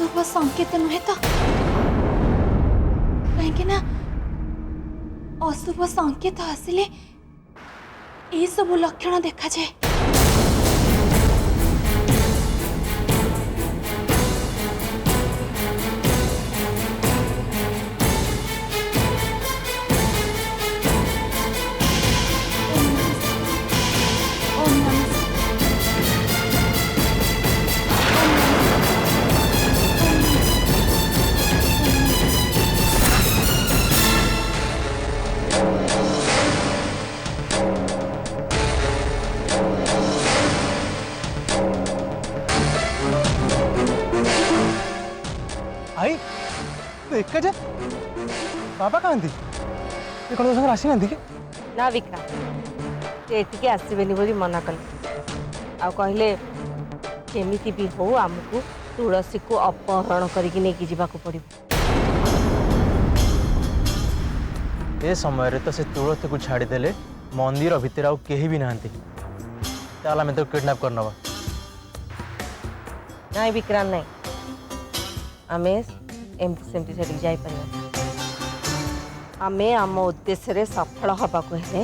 अशुभ संकेत नुहे तो कहीं ना अशुभ संकेत आसिले यही सब लक्षण देखा जाए। आई तो एक जे बाबा कहाँ ये कौन संग आसी ना कि ना विक्रांत से आसबेनि बोली मना कले आ कहले केमिति भी हो आमको तुलसी को अपहरण करके लेकिन जावाक पड़ो। ए समय तो से तुलसी को छाड़ीदे मंदिर भितर आउ केही भी नहांती आम तो किडनैप कर नवा ना विक्रांत नहीं आमे एमती सेमती से जापर आमे आम उद्देश्य रे सफल हवाक हेले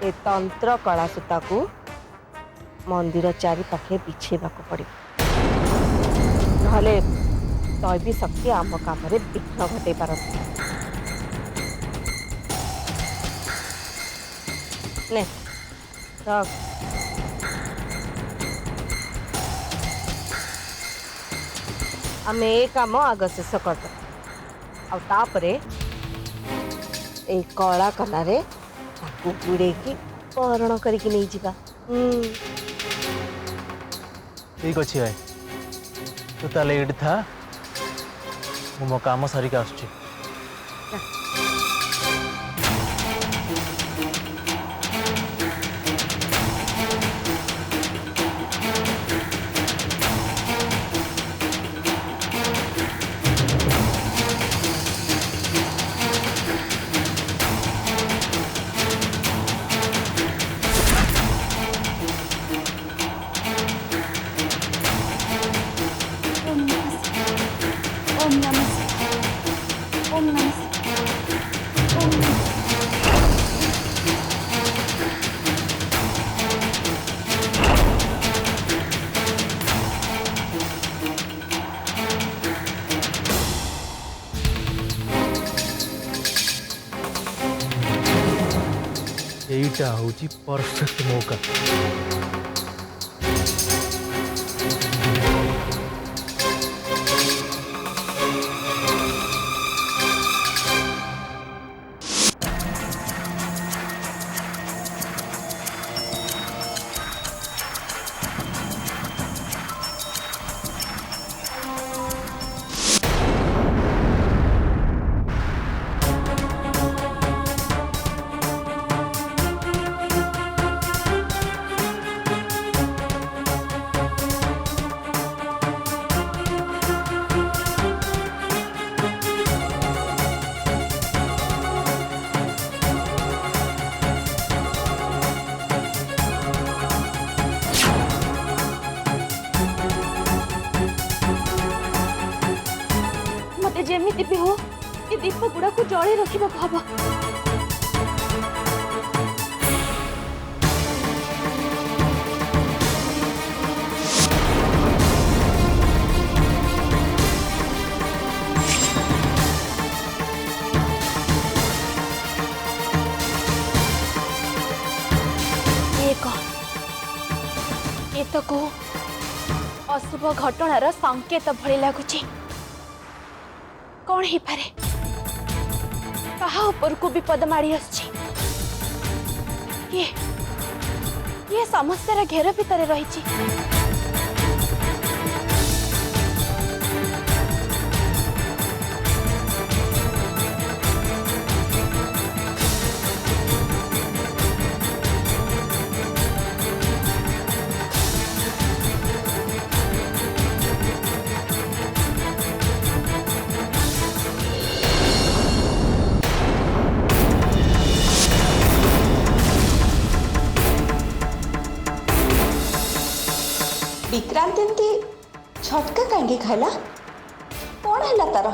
ए तंत्र कलासूता को मंदिर चारि पाखे बिछेबाक पड़ो नहले दैवी शक्ति आम काम विघ्न घटे पारती। ने रख आम ए काम आग शेष करद आउे कला कलारे गुड़े की अपहरण करके नहीं जावा। ठीक अच्छे भाई तू ताले ये था मो काम सारिक आसुची। ओम नमः शिवाय। ओम नमः शिवाय। ओम नमः यहीटा हूँ परफेक्ट मौका। जेमिति भी हो ये दीप गुड़ा को जड़े रखा हम। ये तो को अशुभ घटनार संकेत भली लगुच कौन ही पारे कहा ऊपर को विपद माड़ी आछी ये समस्या घेर भितर रही। विक्रांत एमती झटका कहीं खाला कौन है तार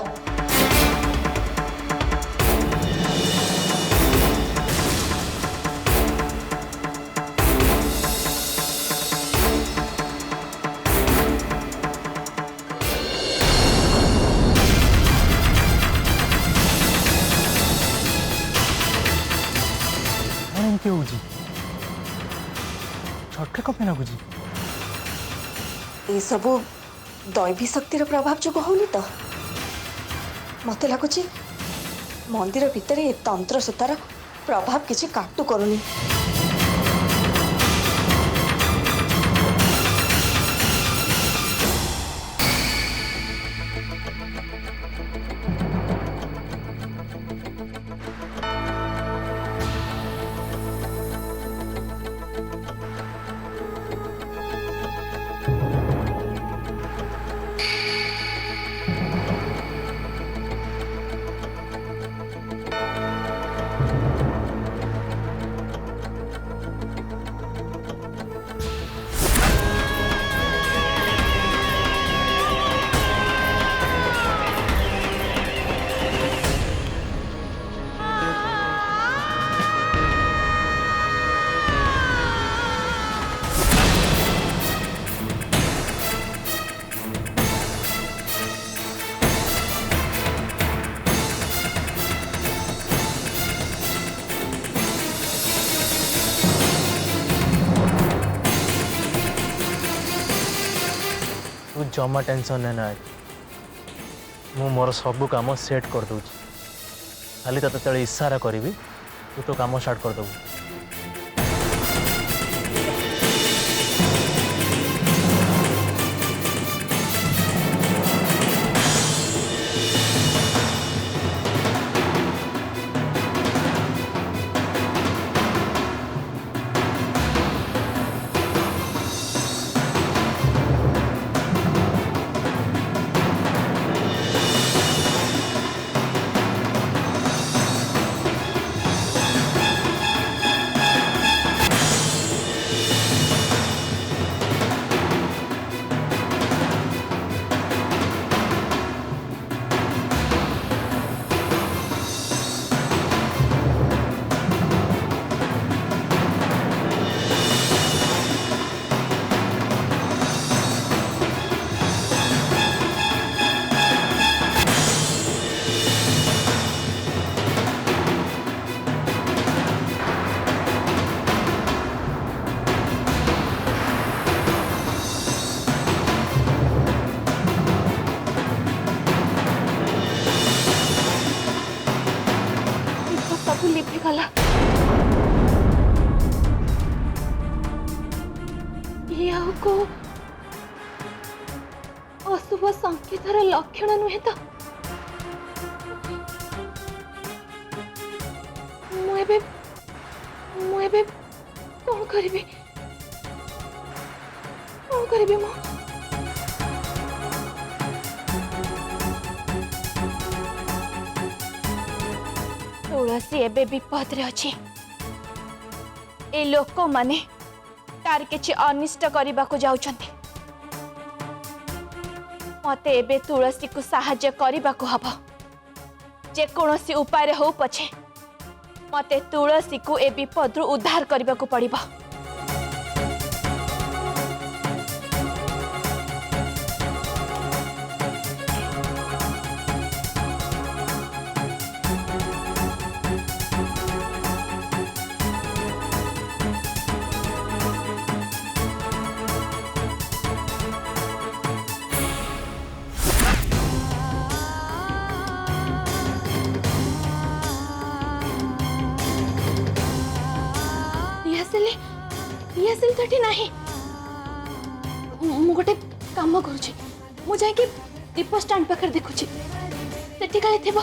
एमती हो झटका कपे लगुच ये सब दैवी शक्तिर प्रभाव जो होनी तो मत लगुच मंदिर भितर ये तंत्र सूतार प्रभाव किसी काटू करूनी तू जमा टेंशन ने ना मु मोर सब काम सेट कर दूँ खाली तो इशारा करी तू तो काम स्टार्ट कर दबू लिपिगला को अशुभ संकेतर लक्षण नुहे तो मुझे कौन करी मु तुलसी एबे विपद रे अच्छी ए लोक माने तार किछि अनिष्ट करबा को जाउछन्ते मते एबे तुलसी को सहाय्य करबा को हबो जे कोनोसी उपाय रे हो पछे मते तुलसी को ए विपद रु उद्धार करबा को पड़िबो तो नहीं मु गोटे काम करुछि मु जाय के दीप स्टैंड पाकर देखुछि सेठी काले थेबो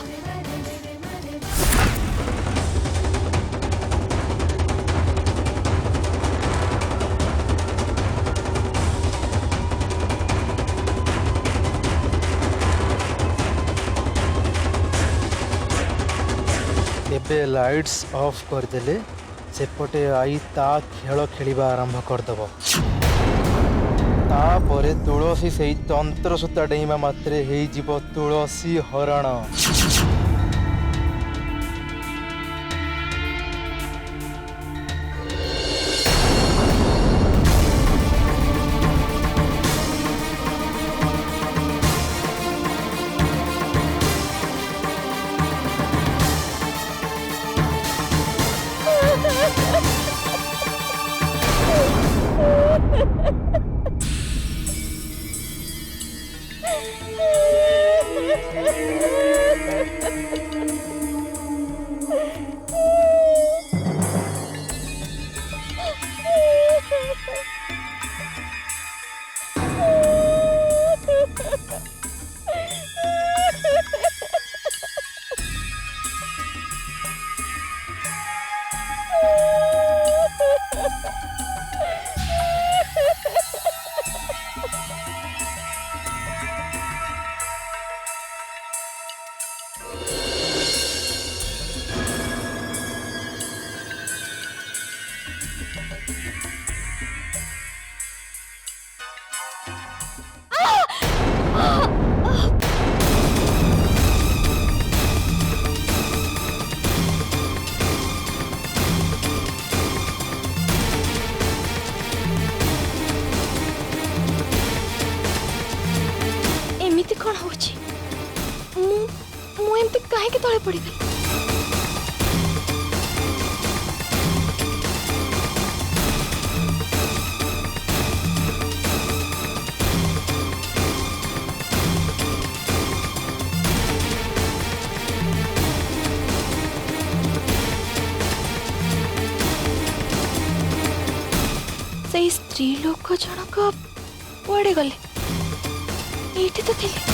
एबे लाइट्स ऑफ कर देले सेपटे आई ता खेल खेलिबा आरंभ कर दबो तापरे तुलसी से तंत्र सूता डेइमा मात्रे हेइजिव तुलसी हरण। एमिति कौन होची मु एमती काहे के तळे पड़ी गई। से स्त्री लोक जनक कुआड़े गले एठी तो थिले।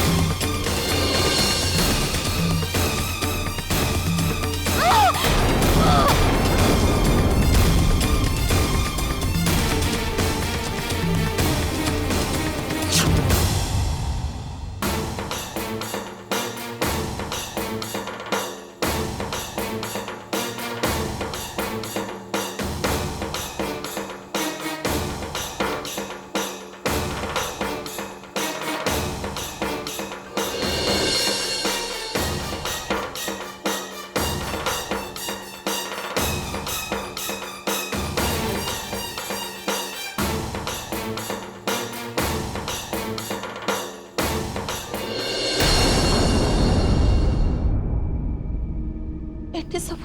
एठी सब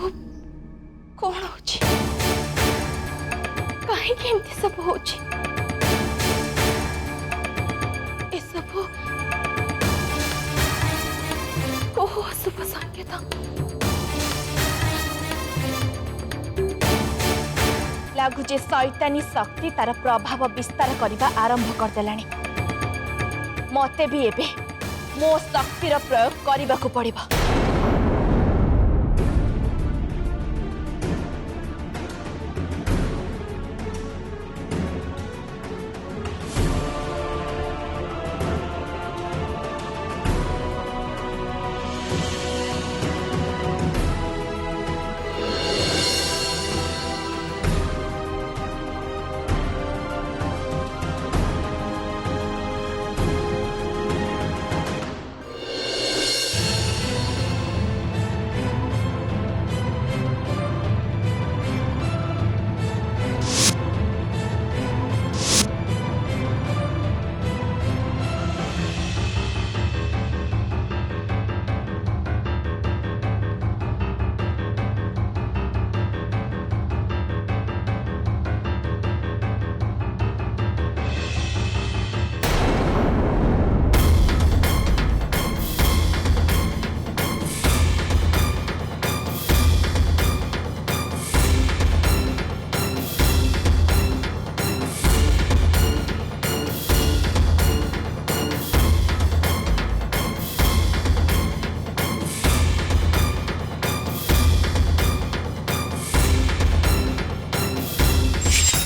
कौन होची काहे के एमती सब होची ए सब को अशुभ संकेत लागुचे शैतानी शक्ति तार प्रभाव विस्तार करने आरंभ करदेलानी। मते भी एबे मो शक्तिर प्रयोग करने को पड़िबा।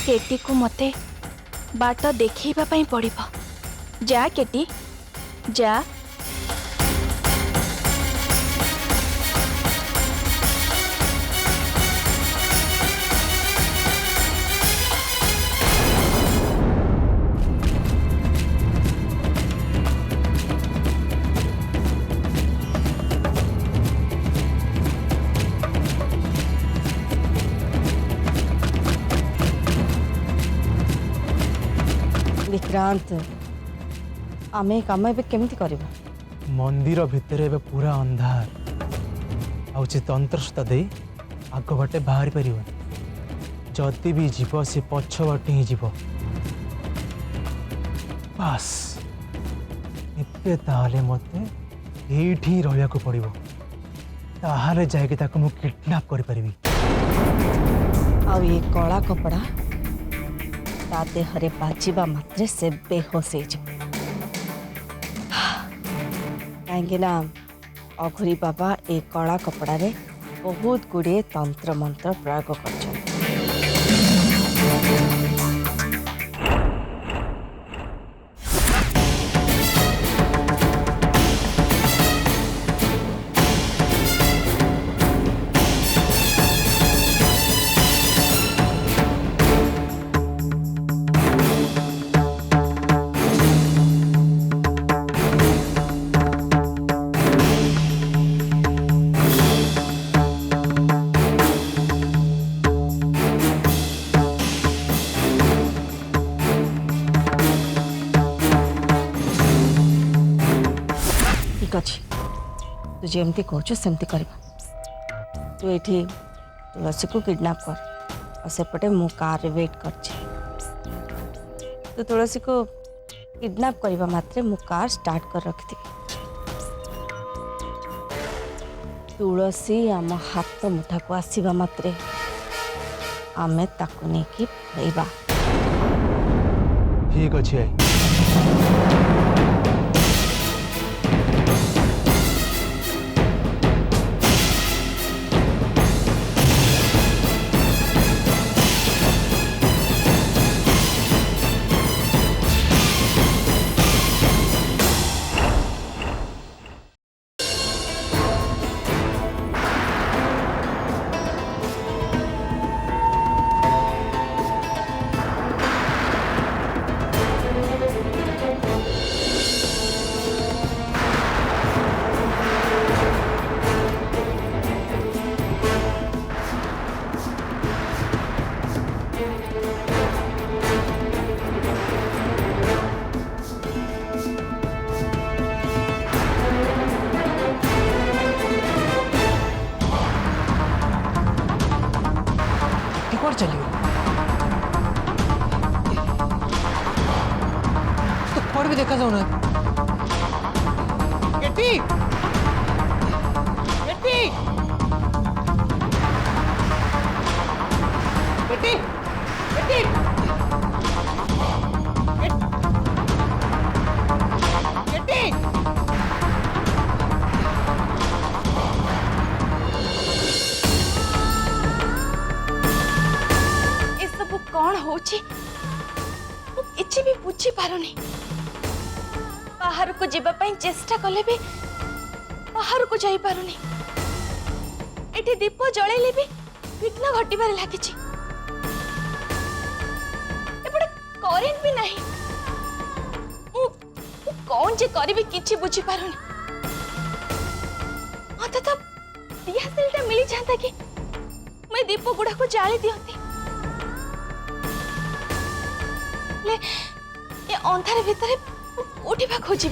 केटी को मते बाट देखैबा पई पड़िबो। जा केटी जा। विक्रांत आमे काम एबे केमिति करबो? मंदिर भितर एबे पूरा अंधार आउची तंत्र सूता दे आग बाटे बाहरी परिव जदि भी जीव से पछ बाटे ही जीव बस एबे ताले मते एठी रहया को पड़िबो ताहाले जायके ताको मु किडनैप करि परिबी आ ये कला कपड़ा ता देहरे बाजिबा मात्रे से बेहोश हो जाए कहीं ना अघुरी बाबा ए कला कपड़ा रे बहुत गुड़े तंत्र मंत्र प्रयोग कर ठीक अच्छे तू जमती कौच सेमती करवा तू ये तुलसी को किडनैप कर और सेपटे मु कार वेट कर तू तुलसी को किडनैप करवा मात्रे मु कार स्टार्ट कर रखी तुलसी आम हाथ मुठा को आसवा मात्रे आमे ताकू नहीं कि पड़ेबा ठीक अच्छे चलिए तो कुआड़ भी देखा जाओ ना केटी केटी केटी केटी केटी कौन होची किछि भी बुझी पारुनी बाहर को जीवा पई चेष्टा कले भी बाहर को जाई पारुनी एठी दीप जळेले भी विघ्न घटिबार लागिछि एपडे करेंट भी नहीं कौन जे करबी किछि बुझी पारुनी मते तो दियासेलटा मिली जाता कि मैं दीप गुड़ा को जाली दियंती ये अंधार भितर उठा खोजी